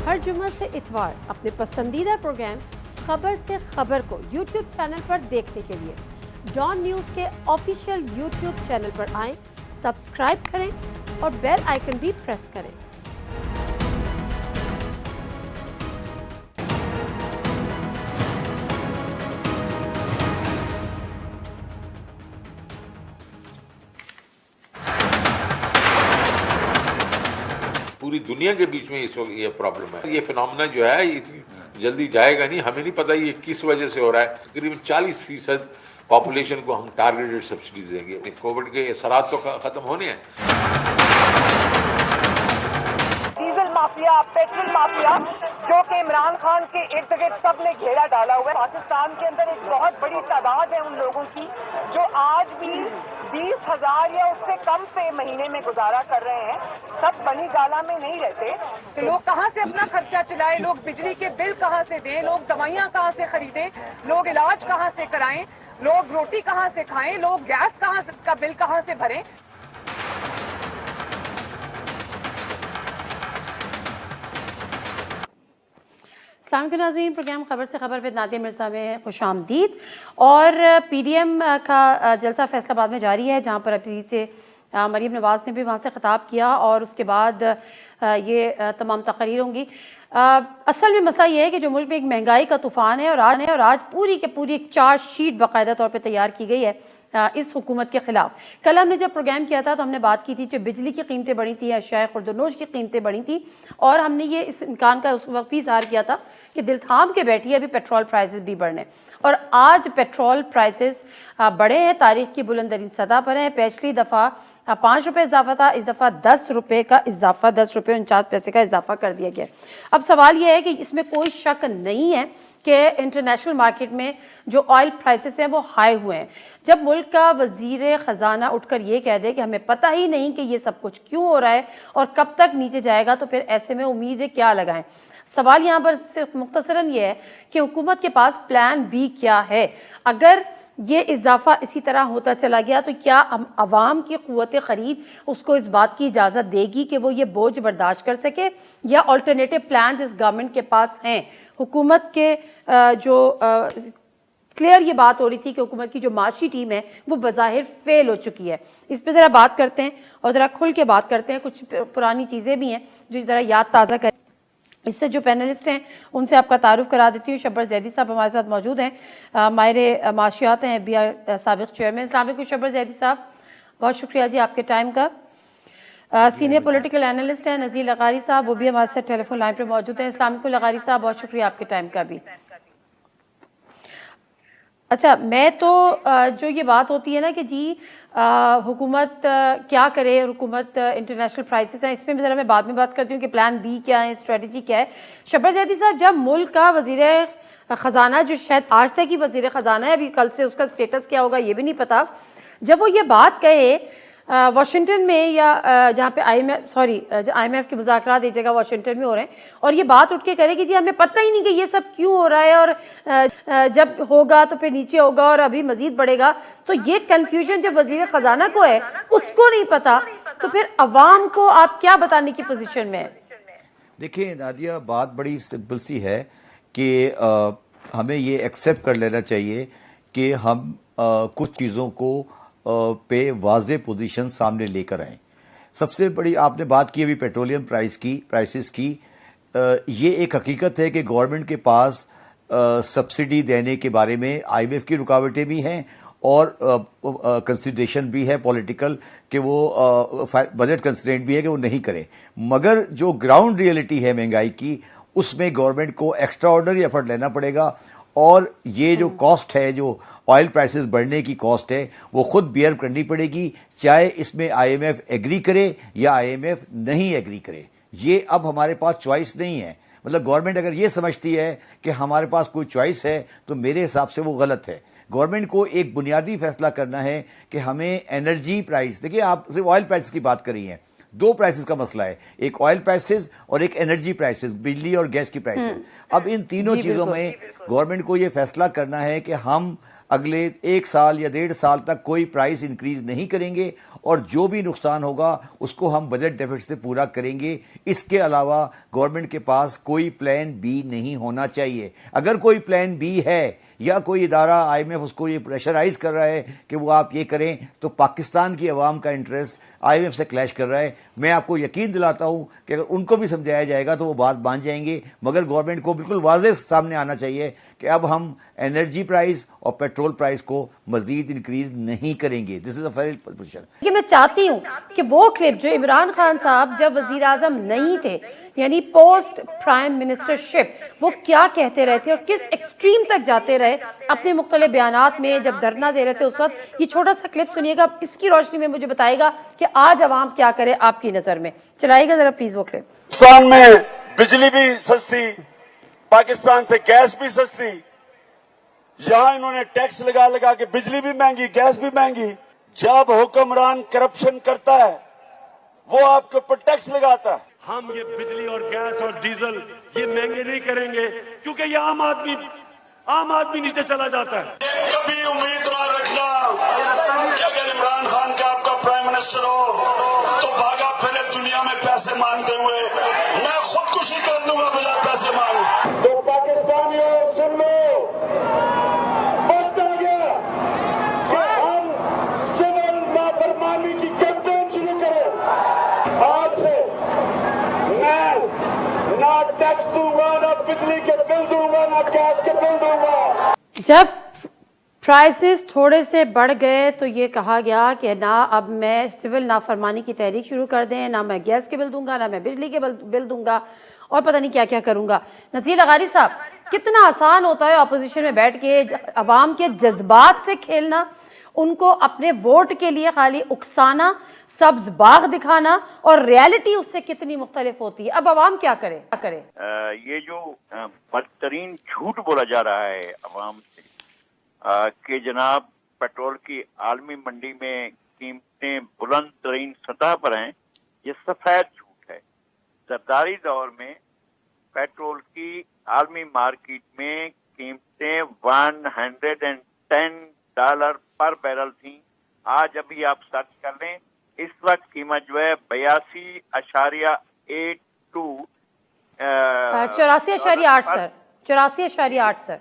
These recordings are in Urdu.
ہر جمعہ سے اتوار اپنے پسندیدہ پروگرام خبر سے خبر کو یوٹیوب چینل پر دیکھنے کے لیے ڈان نیوز کے آفیشیل یوٹیوب چینل پر آئیں، سبسکرائب کریں اور بیل آئیکن بھی پریس کریں۔ پوری دنیا کے بیچ میں اس وقت یہ پرابلم ہے۔ یہ فنامنا جو ہے اتنی جلدی جائے گا نہیں، ہمیں نہیں پتہ یہ کس وجہ سے ہو رہا ہے۔ تقریباً 40% پاپولیشن کو ہم ٹارگیٹڈ سبسڈیز دیں گے۔ کووڈ کے اثرات تو ختم ہونے ہیں۔ ڈیزل مافیا، پیٹرول مافیا، جو کہ عمران خان کے ارد گرد سب نے گھیرا ڈالا ہوا ہے۔ پاکستان کے اندر ایک بہت بڑی تعداد ہے ان لوگوں کی جو آج بھی 20,000 یا اس سے کم پہ مہینے میں گزارا کر رہے ہیں۔ سب بنی گالا میں نہیں رہتے، تو لوگ کہاں سے اپنا خرچہ چلائیں، لوگ بجلی کے بل کہاں سے دیں، لوگ دوائیاں کہاں سے خریدیں، لوگ علاج کہاں سے کرائیں، لوگ روٹی کہاں سے کھائیں، لوگ گیس کا بل کہاں سے بھریں۔ السلام علیکم ناظرین، پروگرام خبر سے خبر ود نادیہ مرزا میں خوش آمدید۔ اور پی ڈی ایم کا جلسہ فیصل آباد میں جاری ہے، جہاں پر ابھی سے مریم نواز نے بھی وہاں سے خطاب کیا اور اس کے بعد یہ تمام تقاریر ہوں گی۔ اصل میں مسئلہ یہ ہے کہ جو ملک میں ایک مہنگائی کا طوفان ہے اور آج پوری کے پوری ایک چارج شیٹ باقاعدہ طور پہ تیار کی گئی ہے اس حکومت کے خلاف۔ کل ہم نے جب پروگرام کیا تھا تو ہم نے بات کی تھی جو بجلی کی قیمتیں بڑھی تھیں، اشیاء خورد و نوش کی قیمتیں بڑھی تھیں، اور ہم نے یہ اس امکان کا اس وقت بھی اظہار کیا تھا کہ دل تھام کے بیٹھی ہے ابھی پیٹرول پرائسز بھی بڑھنے، اور آج پیٹرول پرائسز بڑھے ہیں، تاریخ کی بلند ترین سطح پر ہیں۔ پچھلی دفعہ 5 روپے اضافہ تھا، اس دفعہ 10 روپے کا اضافہ، 10 روپے 49 پیسے کا اضافہ کر دیا گیا۔ اب سوال یہ ہے کہ اس میں کوئی شک نہیں ہے کہ انٹرنیشنل مارکیٹ میں جو آئل پرائسز ہیں وہ ہائی ہوئے ہیں۔ جب ملک کا وزیر خزانہ اٹھ کر یہ کہہ دے کہ ہمیں پتہ ہی نہیں کہ یہ سب کچھ کیوں ہو رہا ہے اور کب تک نیچے جائے گا، تو پھر ایسے میں امیدیں کیا لگائیں؟ سوال یہاں پر صرف مختصراً یہ ہے کہ حکومت کے پاس پلان بی کیا ہے؟ اگر یہ اضافہ اسی طرح ہوتا چلا گیا تو کیا عوام کی قوت خرید اس کو اس بات کی اجازت دے گی کہ وہ یہ بوجھ برداشت کر سکے، یا آلٹرنیٹو پلانز اس گورنمنٹ کے پاس ہیں؟ حکومت کے جو کلیئر یہ بات ہو رہی تھی کہ حکومت کی جو معاشی ٹیم ہے وہ بظاہر فیل ہو چکی ہے۔ اس پہ ذرا بات کرتے ہیں اور ذرا کھل کے بات کرتے ہیں، کچھ پرانی چیزیں بھی ہیں جو ذرا یاد تازہ کریں۔ اس سے جو پینلسٹ ہیں ان سے آپ کا تعارف کرا دیتی ہوں۔ شبر زیدی صاحب ہمارے ساتھ موجود ہیں، ماہر معاشیات ہیں، بی آر سابق چیئرمین۔ السلام علیکم شبر زیدی صاحب، بہت شکریہ جی آپ کے ٹائم کا۔ سینئر پولیٹیکل اینالسٹ ہیں نذیر لغاری صاحب، وہ بھی ہمارے ساتھ ٹیلی فون لائن پہ موجود ہیں۔ السلام علیکم لغاری صاحب، بہت شکریہ آپ کے ٹائم کا بھی۔ اچھا، میں تو جو یہ بات ہوتی ہے نا کہ جی حکومت کیا کرے، حکومت انٹرنیشنل پرائسز ہیں، اس میں ذرا میں بعد میں بات کرتی ہوں کہ پلان بی کیا ہے، اسٹریٹجی کیا ہے۔ شبر زیدی صاحب، جب ملک کا وزیر خزانہ، جو شاید آج تک ہی وزیر خزانہ ہے، ابھی کل سے اس کا سٹیٹس کیا ہوگا یہ بھی نہیں پتا، جب وہ یہ بات کہے واشنگٹن میں، یا جہاں پہ آئی ایم ایف کے مذاکرات ایک جگہ واشنگٹن میں ہو رہے ہیں، اور یہ بات اٹھ کے کرے کہ جی ہمیں پتہ ہی نہیں کہ یہ سب کیوں ہو رہا ہے، اور جب ہوگا تو پھر نیچے ہوگا اور ابھی مزید بڑھے گا، تو یہ کنفیوژن جب وزیر خزانہ کو ہے اس کو نہیں پتا، تو پھر عوام کو آپ کیا بتانے کی پوزیشن میں ہیں؟ دیکھیں نادیہ، بات بڑی سمپل سی ہے کہ ہمیں یہ ایکسیپٹ کر لینا چاہیے کہ ہم کچھ چیزوں کو پہ واضح پوزیشن سامنے لے کر آئیں۔ سب سے بڑی آپ نے بات کی ابھی پیٹرولیم پرائسز کی، یہ ایک حقیقت ہے کہ گورنمنٹ کے پاس سبسڈی دینے کے بارے میں آئی ایم ایف کی رکاوٹیں بھی ہیں اور کنسیڈریشن بھی ہے پولیٹیکل کہ وہ بجٹ کنسٹرینٹ بھی ہے کہ وہ نہیں کرے، مگر جو گراؤنڈ ریئلٹی ہے مہنگائی کی، اس میں گورنمنٹ کو ایکسٹرا آرڈنری ایفرٹ لینا پڑے گا، اور یہ جو کاسٹ ہے، جو آئل پرائسز بڑھنے کی کاسٹ ہے، وہ خود بیئر کرنی پڑے گی، چاہے اس میں آئی ایم ایف ایگری کرے یا آئی ایم ایف نہیں ایگری کرے۔ یہ اب ہمارے پاس چوائس نہیں ہے۔ مطلب گورنمنٹ اگر یہ سمجھتی ہے کہ ہمارے پاس کوئی چوائس ہے تو میرے حساب سے وہ غلط ہے۔ گورنمنٹ کو ایک بنیادی فیصلہ کرنا ہے کہ ہمیں انرجی پرائس، دیکھیے آپ صرف آئل پرائسز کی بات کر رہی ہیں، دو پرائسز کا مسئلہ ہے، ایک آئل پرائسز اور ایک انرجی پرائسز، بجلی اور گیس کی پرائسز۔ اب ان تینوں چیزوں میں گورنمنٹ کو یہ فیصلہ کرنا ہے کہ ہم اگلے 1 سال یا 1.5 سال تک کوئی پرائس انکریز نہیں کریں گے، اور جو بھی نقصان ہوگا اس کو ہم بجٹ ڈیفٹ سے پورا کریں گے. اس کے علاوہ گورنمنٹ کے پاس کوئی پلان بی نہیں ہونا چاہیے. اگر کوئی پلان بی ہے یا کوئی ادارہ آئی ایم ایف اس کو یہ پریشرائز کر رہا ہے کہ وہ آپ یہ کریں, تو پاکستان کی عوام کا انٹرسٹ آئی ایم ایف سے کلیش کر رہا ہے. میں آپ کو یقین دلاتا ہوں کہ اگر ان کو بھی سمجھایا جائے گا تو وہ بات مان جائیں گے, مگر گورنمنٹ کو بالکل واضح سامنے آنا چاہیے کہ اب ہم انرجی پرائز اور پیٹرول پرائز کو مزید انکریز نہیں کریں گے. دس از اے فیئر پوزیشن. کہ میں چاہتی ہوں کہ وہ کلپ جو عمران خان صاحب جب وزیر اعظم نہیں تھے, یعنی پوسٹ پرائم منسٹر شپ, وہ کیا کہتے رہے تھے اور کس ایکسٹریم تک جاتے رہے اپنے مختلف بیانات میں جب دھرنا دے رہے تھے اس وقت. یہ چھوٹا سا کلپ سنیے گا, اس کی روشنی میں مجھے بتائے گا کہ آج عوام کیا کرے آپ کی نظر میں. چلائے گا ذرا پلیز وہ کلپ. پاکستان میں بجلی بھی سستی, پاکستان سے گیس بھی سستی. یہاں انہوں نے ٹیکس لگا لگا کے بجلی بھی مہنگی, گیس بھی مہنگی. جب حکمران کرپشن کرتا ہے وہ آپ کے اوپر ٹیکس لگاتا ہے. ہم یہ بجلی اور گیس اور ڈیزل یہ مہنگے نہیں کریں گے کیونکہ یہ عام آدمی نیچے چلا جاتا ہے. کبھی امید نہ رکھنا کہ اگر عمران خان کا آپ کا پرائم منسٹر ہو تو بھاگا پھرے دنیا میں پیسے مانگتے ہوئے, میں خودکشی کر دوں گا بجائے پیسے مانگ. تو پاکستانیوں سن لو, وقت آ گیا کہ ہم سول نافرمانی کی کیمپین شروع کریں. آج سے میں نہ ٹیکس دوں گا, نہ بجلی کے بل دوں گا, نہ گیس کے بل دوں گا. جب پرائسز تھوڑے سے بڑھ گئے تو یہ کہا گیا کہ نہ اب میں سول نافرمانی کی تحریک شروع کر دیں, نہ میں گیس کے بل دوں گا, نہ میں بجلی کے بل دوں گا, اور پتہ نہیں کیا کیا کروں گا. نذیر لغاری صاحب, کتنا آسان ہوتا ہے اپوزیشن میں بیٹھ کے عوام کے جذبات سے کھیلنا, ان کو اپنے ووٹ کے لیے خالی اکسانا, سبز باغ دکھانا, اور ریالٹی اس سے کتنی مختلف ہوتی ہے. اب عوام کیا کرے؟ یہ جو بدترین جھوٹ بولا جا رہا ہے عوام سے کہ جناب پیٹرول کی عالمی منڈی میں قیمتیں بلند ترین سطح پر ہیں, یہ سفید جھوٹ ہے. زرداری دور میں پیٹرول کی عالمی مارکیٹ میں قیمتیں $110 پر بیرل تھیں. آج ابھی آپ سرچ کر لیں, اس وقت قیمت جو ہے 82.82 84.8 سر, 84.8 سر.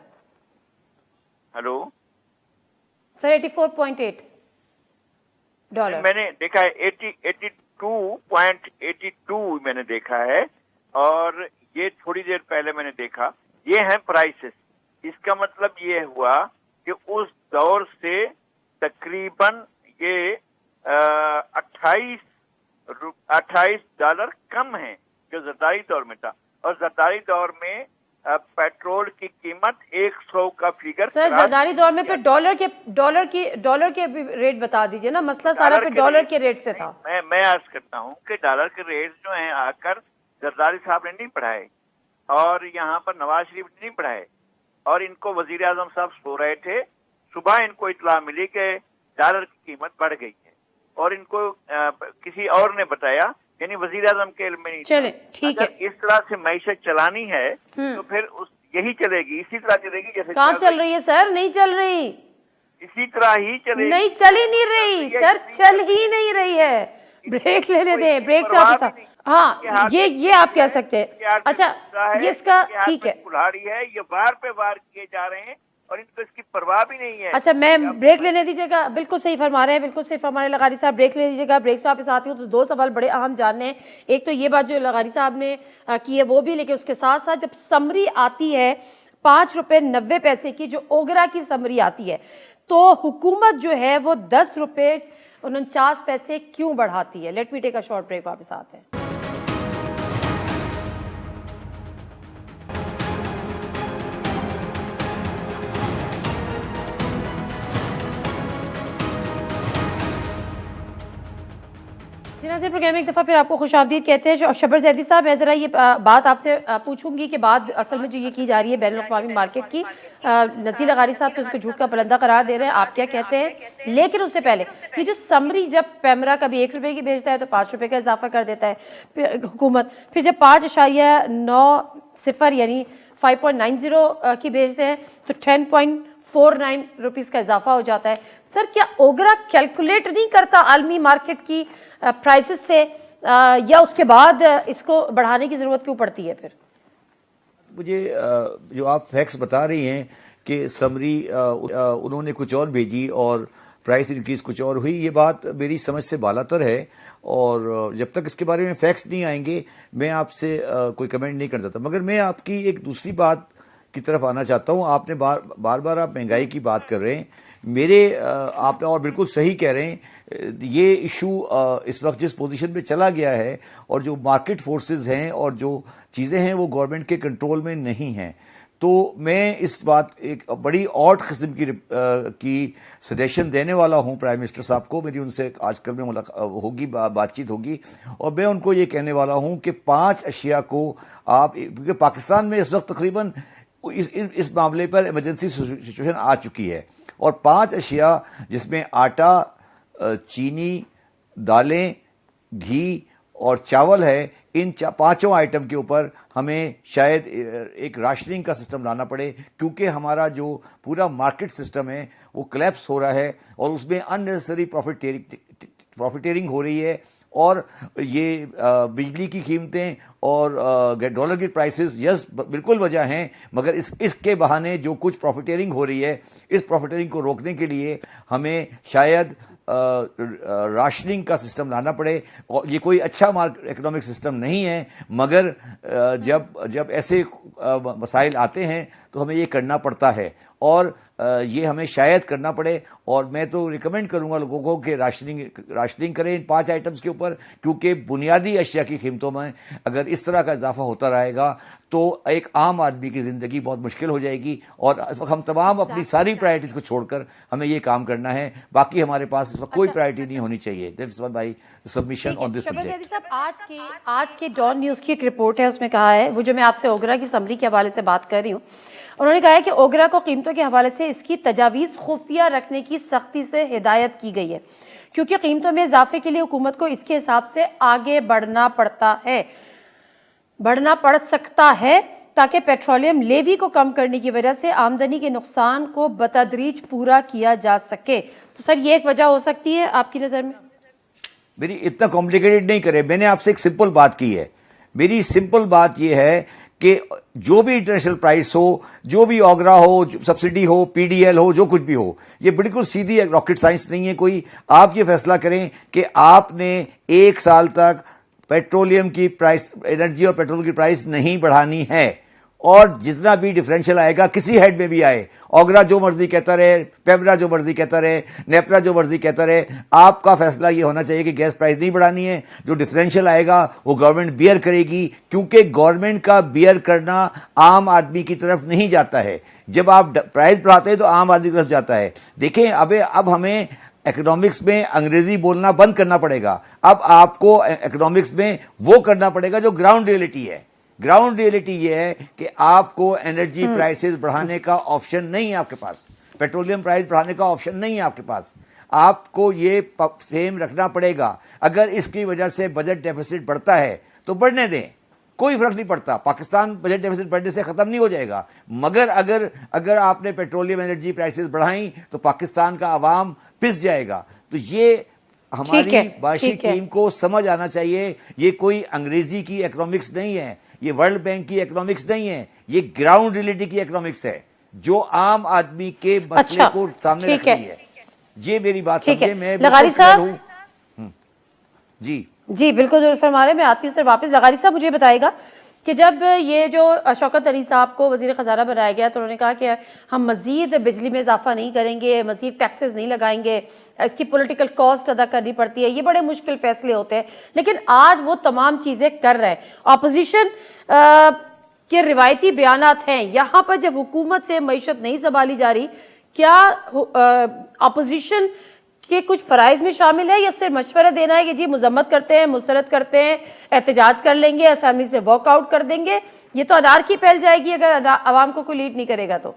ہلو سر 84.8 ڈالر میں نے دیکھا ہے, 82.82 میں نے دیکھا ہے, اور یہ تھوڑی دیر پہلے میں نے دیکھا. یہ ہیں پرائسز. اس کا مطلب یہ ہوا کہ اس دور سے تقریباً یہ $28 کم ہے جو زرداری دور میں تھا. اور زرداری دور میں پیٹرول کی قیمت 100 کا فیگر. سر زرداری دور میں پھر ڈالر کے ریٹ بتا دیجئے نا, مسئلہ سارا پھر ڈالر کے ریٹ سے تھا. میں عرض کرتا ہوں کہ ڈالر کے ریٹ جو ہیں آ کر زرداری صاحب نے نہیں پڑھائے, اور یہاں پر نواز شریف نے نہیں پڑھائے, اور ان کو وزیر اعظم صاحب سو رہے تھے. صبح ان کو اطلاع ملی کہ ڈالر کی قیمت بڑھ گئی ہے, اور ان کو کسی اور نے بتایا, یعنی وزیر اعظم کے علم میں نہیں. چلے ٹھیک ہے, اس طرح سے معیشت چلانی ہے تو پھر یہی چلے گی, اسی طرح چلے گی جیسے کہاں چل رہی ہے سر؟ نہیں چل رہی, اسی طرح ہی چلے گی. نہیں چل ہی نہیں رہی سر, چل ہی نہیں رہی ہے. بریک لینے دیں, بریک سے واپس. ہاں یہ آپ کہہ سکتے ہیں. اچھا یہ اس کا ٹھیک ہے, کلہاڑی ہے, یہ وار پہ وار کیے جا رہے ہیں اور ان کو اس کی پرواہ بھی نہیں ہے. اچھا میں بریک لینے دیجیے گا. بالکل صحیح فرما رہے ہیں, بالکل صحیح فرما رہے ہیں لغاری صاحب. بریک لے لیجیے گا. بریک سے واپس آتی ہوں تو 2 سوال بڑے اہم جاننے ہیں. ایک تو یہ بات جو لغاری صاحب نے کی ہے وہ بھی, لیکن اس کے ساتھ ساتھ جب سمری آتی ہے ₹5.90 کی, جو اوگرا کی سمری آتی ہے, تو حکومت جو ہے وہ ₹10.49 کیوں بڑھاتی ہے؟ Let me take a short break, واپس آتے ہیں. ناظرین پروگرام ایک دفعہ پھر آپ کو خوش آمدید کہتے ہیں. شبر زیدی صاحب, میں ذرا یہ بات آپ سے پوچھوں گی کہ بات اصل میں جو یہ کی جا رہی ہے بین الاقوامی مارکیٹ کی, نذیر لغاری صاحب تو اس کو جھوٹ کا پرندہ قرار دے رہے ہیں, آپ کیا کہتے ہیں؟ لیکن اس سے پہلے یہ جو سمری, جب پیمرا کبھی ₹1 کی بھیجتا ہے تو ₹5 کا اضافہ کر دیتا ہے حکومت, پھر جب 5.90 یعنی 5.90 کی بھیجتے ہیں تو 10.4 49 روپیز کا اضافہ ہو جاتا ہے. سر کیا اوگرا کیلکولیٹ نہیں کرتا عالمی مارکیٹ کی پرائسز سے, یا اس کے بعد اس کو بڑھانے کی ضرورت کیوں پڑتی ہے پھر؟ مجھے جو آپ فیکٹس بتا رہی ہیں کہ سمری انہوں نے کچھ اور بھیجی اور پرائس انکریز کچھ اور ہوئی, یہ بات میری سمجھ سے بالاتر ہے, اور جب تک اس کے بارے میں فیکٹس نہیں آئیں گے میں آپ سے کوئی کمنٹ نہیں کر سکتا. مگر میں آپ کی ایک دوسری بات کی طرف آنا چاہتا ہوں. آپ نے بار بار آپ مہنگائی کی بات کر رہے ہیں, آپ نے اور بالکل صحیح کہہ رہے ہیں, یہ ایشو اس وقت جس پوزیشن پہ چلا گیا ہے اور جو مارکیٹ فورسز ہیں اور جو چیزیں ہیں وہ گورنمنٹ کے کنٹرول میں نہیں ہیں, تو میں اس بات ایک بڑی آڈ قسم کی سجیشن دینے والا ہوں پرائم منسٹر صاحب کو. میری ان سے آج کل میں بات چیت ہوگی, اور میں ان کو یہ کہنے والا ہوں کہ 5 اشیاء کو آپ, کیونکہ پاکستان میں اس وقت تقریباً اس معاملے پر ایمرجنسی سچویشن آ چکی ہے, اور 5 اشیاء جس میں آٹا, چینی, دالیں, گھی اور چاول ہے, ان 5 آئٹم کے اوپر ہمیں شاید ایک راشننگ کا سسٹم لانا پڑے, کیونکہ ہمارا جو پورا مارکیٹ سسٹم ہے وہ کلیپس ہو رہا ہے اور اس میں ان نیسسری پروفیٹیرنگ ہو رہی ہے. اور یہ بجلی کی قیمتیں اور ڈالر کی پرائسز یس بالکل وجہ ہیں, مگر اس کے بہانے جو کچھ پروفیٹیرنگ ہو رہی ہے, اس پروفیٹیرنگ کو روکنے کے لیے ہمیں شاید راشننگ کا سسٹم لانا پڑے. اور یہ کوئی اچھا اکنامک سسٹم نہیں ہے, مگر جب ایسے مسائل آتے ہیں تو ہمیں یہ کرنا پڑتا ہے, اور یہ ہمیں شاید کرنا پڑے. اور میں تو ریکمینڈ کروں گا لوگوں کو کہ راشننگ کریں ان 5 آئٹمز کے اوپر, کیونکہ بنیادی اشیاء کی قیمتوں میں اگر اس طرح کا اضافہ ہوتا رہے گا تو ایک عام آدمی کی زندگی بہت مشکل ہو جائے گی. اور ہم تمام اپنی ساری پرائرٹیز کو چھوڑ کر ہمیں یہ کام کرنا ہے, باقی ہمارے پاس اس وقت کوئی پرائرٹی نہیں ہونی چاہیے. That's my submission on this subject. آج کے ڈان نیوز کی ایک رپورٹ ہے, اس میں کہا ہے, وہ جو میں آپ سے اوگرا کی سمری کے حوالے سے بات کر رہی ہوں, انہوں نے کہا ہے کہ اوگرا کو قیمتوں کے حوالے سے اس کی تجاویز خفیہ رکھنے کی سختی سے ہدایت کی گئی ہے, کیونکہ قیمتوں میں اضافے کے لیے حکومت کو اس کے حساب سے آگے بڑھنا پڑ سکتا ہے, تاکہ پیٹرولیم لیوی کو کم کرنے کی وجہ سے آمدنی کے نقصان کو بتدریج پورا کیا جا سکے. تو سر یہ ایک وجہ ہو سکتی ہے آپ کی نظر میں؟ میری اتنا کمپلیکیٹڈ نہیں کرے, میں نے آپ سے ایک سمپل بات کی ہے. میری سمپل بات یہ ہے کہ جو بھی انٹرنیشنل پرائس ہو, جو بھی اوگرا ہو, سبسڈی ہو, پی ڈی ایل ہو, جو کچھ بھی ہو, یہ بالکل سیدھی راکٹ سائنس نہیں ہے کوئی. آپ یہ فیصلہ کریں کہ آپ نے 1 سال تک پیٹرولیم کی پرائس, انرجی اور پیٹرول کی پرائس نہیں بڑھانی ہے, اور جتنا بھی ڈفرینشیل آئے گا کسی ہیڈ میں بھی آئے, اوگرا جو مرضی کہتا رہے, پیمرا جو مرضی کہتا رہے, نیپرا جو مرضی کہتا رہے, آپ کا فیصلہ یہ ہونا چاہیے کہ گیس پرائس نہیں بڑھانی ہے. جو ڈفرینشیل آئے گا وہ گورنمنٹ بیئر کرے گی, کیونکہ گورنمنٹ کا بیئر کرنا عام آدمی کی طرف نہیں جاتا ہے. جب آپ پرائس بڑھاتے ہیں تو عام آدمی کی طرف جاتا ہے. دیکھیں اب ہمیں اکنامکس میں انگریزی بولنا بند کرنا پڑے گا. اب آپ کو اکنامکس میں وہ کرنا پڑے گا جو گراؤنڈ ریئلٹی ہے. گراؤنڈ ریئلٹی یہ ہے کہ آپ کو انرجی پرائسز بڑھانے کا آپشن نہیں ہے آپ کے پاس, پیٹرولیم پرائس بڑھانے کا آپشن نہیں ہے آپ کے پاس. آپ کو یہ سیم رکھنا پڑے گا. اگر اس کی وجہ سے بجٹ ڈیفیسٹ بڑھتا ہے تو بڑھنے دیں, کوئی فرق نہیں پڑتا. پاکستان بجٹ ڈیفیسٹ بڑھنے سے ختم نہیں ہو جائے گا, مگر اگر آپ نے پیٹرولیم انرجی پرائسز بڑھائیں تو پاکستان کا عوام پس جائے گا. تو یہ ہماری معاشی ٹیم کو سمجھ آنا چاہیے, یہ کوئی انگریزی کی اکنامکس نہیں ہے, یہ ورلڈ بینک کی اکنامکس نہیں ہے, یہ گراؤنڈ ریئلٹی کی اکنامکس ہے جو عام آدمی کے مسئلے کو سامنے رکھ رہی ہے. یہ میری بات سمجھے. میں لغاری صاحب جی بالکل ضرور فرما رہے. میں آتی ہوں سر واپس. لغاری صاحب مجھے بتائے گا کہ جب یہ جو شوکت علی صاحب کو وزیر خزانہ بنایا گیا تو انہوں نے کہا کہ ہم مزید بجلی میں اضافہ نہیں کریں گے, مزید ٹیکسز نہیں لگائیں گے, اس کی پولیٹیکل کاسٹ ادا کرنی پڑتی ہے, یہ بڑے مشکل فیصلے ہوتے ہیں, لیکن آج وہ تمام چیزیں کر رہے ہیں. اپوزیشن کے روایتی بیانات ہیں, یہاں پر جب حکومت سے معیشت نہیں سنبھالی جا رہی, کیا اپوزیشن کہ کچھ فرائض میں شامل ہے یا صرف مشورہ دینا ہے کہ جی مذمت کرتے ہیں, مسترد کرتے ہیں, احتجاج کر لیں گے, اسمبلی سے واک آؤٹ کر دیں گے؟ یہ تو انارکی پھیل جائے گی اگر عوام کو کوئی لیڈ نہیں کرے گا. تو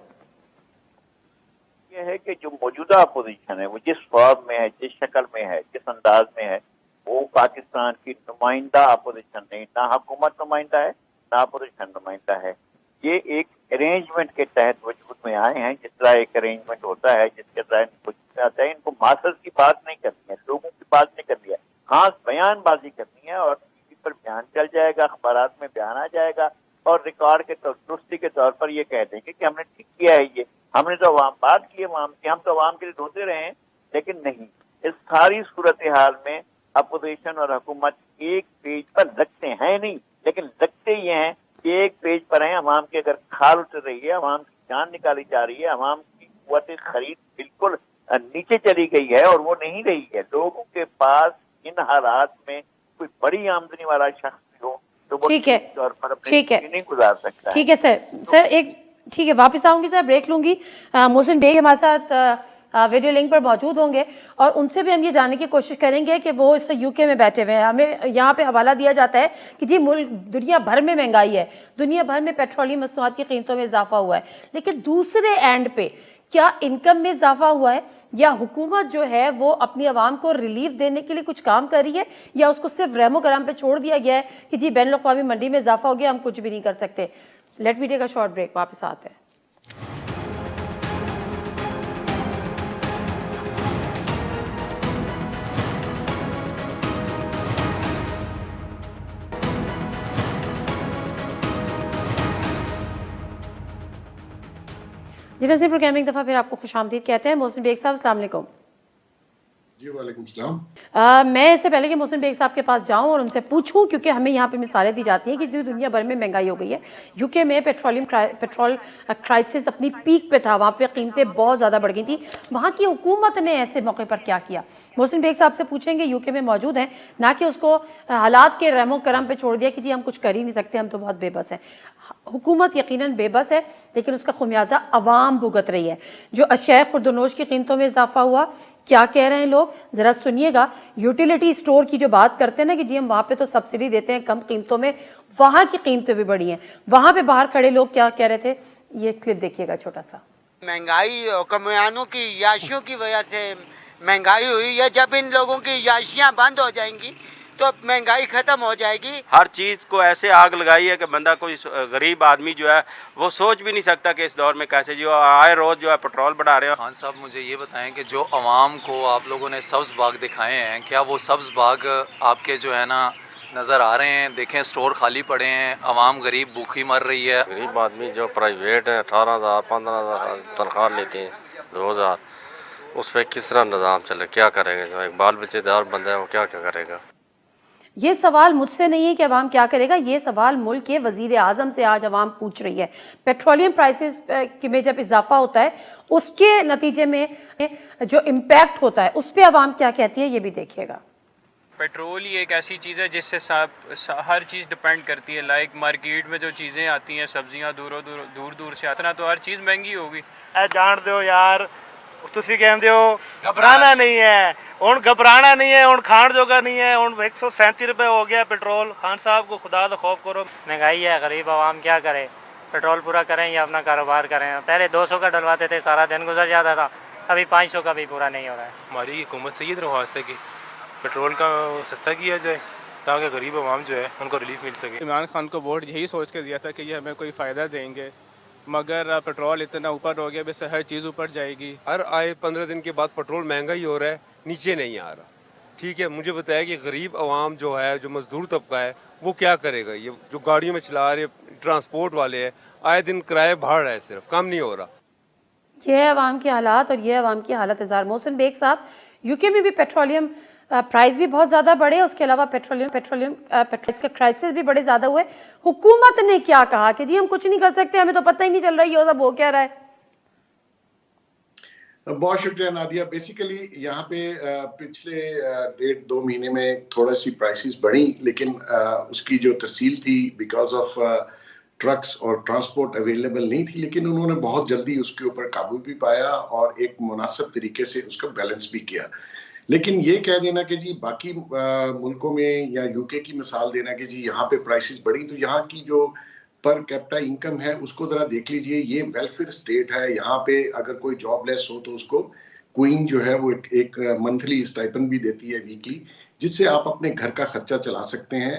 یہ ہے کہ جو موجودہ اپوزیشن ہے وہ جس فارم میں ہے, جس شکل میں ہے, جس انداز میں ہے, وہ پاکستان کی نمائندہ اپوزیشن نہیں, نہ حکومت نمائندہ ہے نہ اپوزیشن نمائندہ ہے. یہ ایک ارینجمنٹ کے تحت وجود میں آئے ہیں. جس طرح ایک ارینجمنٹ ہوتا ہے جس کے تحت وجود میں آتا ہے. ان کو ماسز کی بات نہیں کرنی ہے, لوگوں کی بات نہیں کرنی ہے, خاص بیان بازی کرنی ہے, اور ٹی وی پر بیان چل جائے گا, اخبارات میں بیان آ جائے گا, اور ریکارڈ کے درستی کے طور پر یہ کہہ دیں گے کہ ہم نے ٹھیک کیا ہے, یہ ہم نے تو عوام بات کی ہے, عوام کی, ہم تو عوام کے لیے روتے رہے ہیں. لیکن نہیں, اس ساری صورتحال میں اپوزیشن اور حکومت ایک پیج پر لگتے ہیں نہیں, لیکن لگتے یہ ہیں کہ ایک پیج پر ہیں. عوام کی اگر کھال اتر رہی ہے, عوام کی جان نکالی جا رہی ہے, عوام کی قوت خرید بالکل نیچے چلی گئی ہے اور وہ نہیں رہی ہے. لوگوں کے پاس ان حالات میں کوئی بڑی آمدنی والا شخص بھی ہو تو وہ ٹھیک ہے, طور پر اپنی ٹھیک ہے, زندگی نہیں گزار سکتا ہے. ٹھیک ہے سر ایک ٹھیک ہے, واپس آؤں گی سر, بریک لوں گی. محسن بیگ ہمارے ساتھ ویڈیو لنک پر موجود ہوں گے, اور ان سے بھی ہم یہ جاننے کی کوشش کریں گے کہ وہ اس یو کے میں بیٹھے ہوئے ہیں. ہمیں یہاں پہ حوالہ دیا جاتا ہے کہ جی ملک دنیا بھر میں مہنگائی ہے, دنیا بھر میں پیٹرولیم مصنوعات کی قیمتوں میں اضافہ ہوا ہے, لیکن دوسرے اینڈ پہ کیا انکم میں اضافہ ہوا ہے, یا حکومت جو ہے وہ اپنی عوام کو ریلیف دینے کے لیے کچھ کام کر رہی ہے, یا اس کو صرف رحم و کرم پہ چھوڑ دیا گیا ہے کہ جی بین الاقوامی منڈی میں اضافہ ہو گیا, ہم کچھ بھی نہیں کر سکتے. Let me take a short break, واپس آتے ہیں. جی ناظرین, پروگرام ایک دفعہ پھر آپ کو خوش آمدید کہتے ہیں. محسن بیگ صاحب السلام علیکم. جی وعلیکم السلام. میں اس سے پہلے کہ محسن بیگ صاحب کے پاس جاؤں اور ان سے پوچھوں, کیونکہ ہمیں یہاں پہ مثالیں دی جاتی ہیں کہ جو دنیا بھر میں مہنگائی ہو گئی ہے, یو کے میں پیٹرول کرائسس اپنی پیک پہ تھا, وہاں پہ قیمتیں بہت زیادہ بڑھ گئی تھیں, وہاں کی حکومت نے ایسے موقع پر کیا کیا. محسن بیگ صاحب سے پوچھیں گے, یو کے میں موجود ہیں, نہ کہ اس کو حالات کے رحم و کرم پہ چھوڑ دیا کہ جی ہم کچھ کر ہی نہیں سکتے, ہم تو بہت بے بس ہیں. حکومت یقیناً بے بس ہے, لیکن اس کا خمیازہ عوام بھگت رہی ہے. جو اشیاء خوردونوش کی قیمتوں میں اضافہ ہوا, کیا کہہ رہے ہیں لوگ, ذرا سنیے گا. یوٹیلیٹی سٹور کی جو بات کرتے ہیں نا کہ جی ہم وہاں پہ تو سبسڈی دیتے ہیں کم قیمتوں میں, وہاں کی قیمتیں بھی بڑی ہیں. وہاں پہ باہر کھڑے لوگ کیا کہہ رہے تھے, یہ کلپ دیکھیے گا چھوٹا سا. مہنگائی حکمرانوں کی عیاشیوں کی وجہ سے مہنگائی ہوئی ہے. جب ان لوگوں کی عیاشیاں بند ہو جائیں گی تو مہنگائی ختم ہو جائے گی. ہر چیز کو ایسے آگ لگائی ہے کہ بندہ کوئی غریب آدمی جو ہے وہ سوچ بھی نہیں سکتا کہ اس دور میں کیسے جو آئے روز جو ہے پیٹرول بڑھا رہے ہیں. خان صاحب مجھے یہ بتائیں کہ جو عوام کو آپ لوگوں نے سبز باغ دکھائے ہیں, کیا وہ سبز باغ آپ کے جو ہے نا نظر آ رہے ہیں؟ دیکھیں سٹور خالی پڑے ہیں, عوام غریب بھوکی مر رہی ہے. غریب آدمی جو پرائیویٹ ہے 18,000 15,000 تنخواہ لیتے ہیں 2,000, اس پہ کس طرح نظام چلے, کیا کرے گا؟ ایک بال بچے دار بندہ ہے وہ کیا کرے گا؟ یہ سوال مجھ سے نہیں ہے کہ عوام کیا کرے گا, یہ سوال ملک کے وزیر اعظم سے آج عوام پوچھ رہی ہے. پیٹرولیم پرائسز میں جب اضافہ ہوتا ہے اس کے نتیجے میں جو امپیکٹ ہوتا ہے اس پہ عوام کیا کہتی ہے, یہ بھی دیکھیے گا. پیٹرول ہی ایک ایسی چیز ہے جس سے ہر چیز ڈپینڈ کرتی ہے. لائک مارکیٹ میں جو چیزیں آتی ہیں, سبزیاں دور دور سے آتی ہیں, تو ہر چیز مہنگی ہوگی. جان دو یار, تسی کہندے ہو گھبرانا نہیں ہے, ہن گھبرانا نہیں ہے, ہن کھان جوگا نہیں ہے, ہن 137 روپے ہو گیا پیٹرول. خان صاحب کو خدا دا خوف کرو. مہنگائی ہے, غریب عوام کیا کرے, پیٹرول پورا کریں یا اپنا کاروبار کریں. پہلے 200 کا ڈلواتے تھے, سارا دن گزر جاتا تھا, ابھی 500 کا بھی پورا نہیں ہو رہا ہے. ہماری حکومت سے یہ درخواست ہے کہ پیٹرول کا سستا کیا جائے تاکہ غریب عوام جو ہے ان کو ریلیف مل سکے. عمران خان کو ووٹ یہی سوچ کے دیا تھا کہ یہ ہمیں کوئی فائدہ دیں گے, مگر پیٹرول اتنا اوپر ہو گیا, بس ہر چیز اوپر جائے گی. ہر آئے 15 دن کے بعد پیٹرول مہنگا ہی ہو رہا ہے, نیچے نہیں آ رہا. ٹھیک ہے, مجھے بتایا کہ غریب عوام جو ہے, جو مزدور طبقہ ہے, وہ کیا کرے گا؟ یہ جو گاڑیوں میں چلا رہے ٹرانسپورٹ والے ہیں, آئے دن کرایہ بڑھ رہا ہے, صرف کم نہیں ہو رہا. یہ عوام کی حالات اور یہ عوام کی حالت اظہار. محسن بیگ صاحب, یو کے میں بھی پیٹرولیم پرائز بھی بہت زیادہ بڑھے, اس کے علاوہ پیٹرولیم کرائسس بھی بڑے زیادہ ہوئے. حکومت نے کیا کہا کہ جی ہم کچھ نہیں کر سکتے, ہمیں تو پتہ ہی نہیں چل رہا یہ سب ہو کیا رہا ہے. بہت شکریہ نادیہ. بیسیکلی یہاں پہ پچھلے 1.5-2 مہینے میں تھوڑا سی پرائسز بڑھی, لیکن اس کی جو تفصیل تھی بیکاز آف ٹرکس اور ٹرانسپورٹ اویلیبل نہیں تھی, لیکن انہوں نے بہت جلدی اس کے اوپر قابو بھی پایا اور ایک مناسب طریقے سے اس کا بیلنس بھی کیا. لیکن یہ کہہ دینا کہ جی باقی ملکوں میں یا یو کے کی مثال دینا کہ جی یہاں پہ پرائسز بڑھی, تو یہاں کی جو پر کیپٹا انکم ہے اس کو ذرا دیکھ لیجئے. یہ ویلفیئر اسٹیٹ ہے, یہاں پہ اگر کوئی جاب لیس ہو تو اس کو کوئن جو ہے وہ ایک منتھلی اسٹائپن بھی دیتی ہے ویکلی, جس سے آپ اپنے گھر کا خرچہ چلا سکتے ہیں.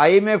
IMF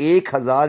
1000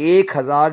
1000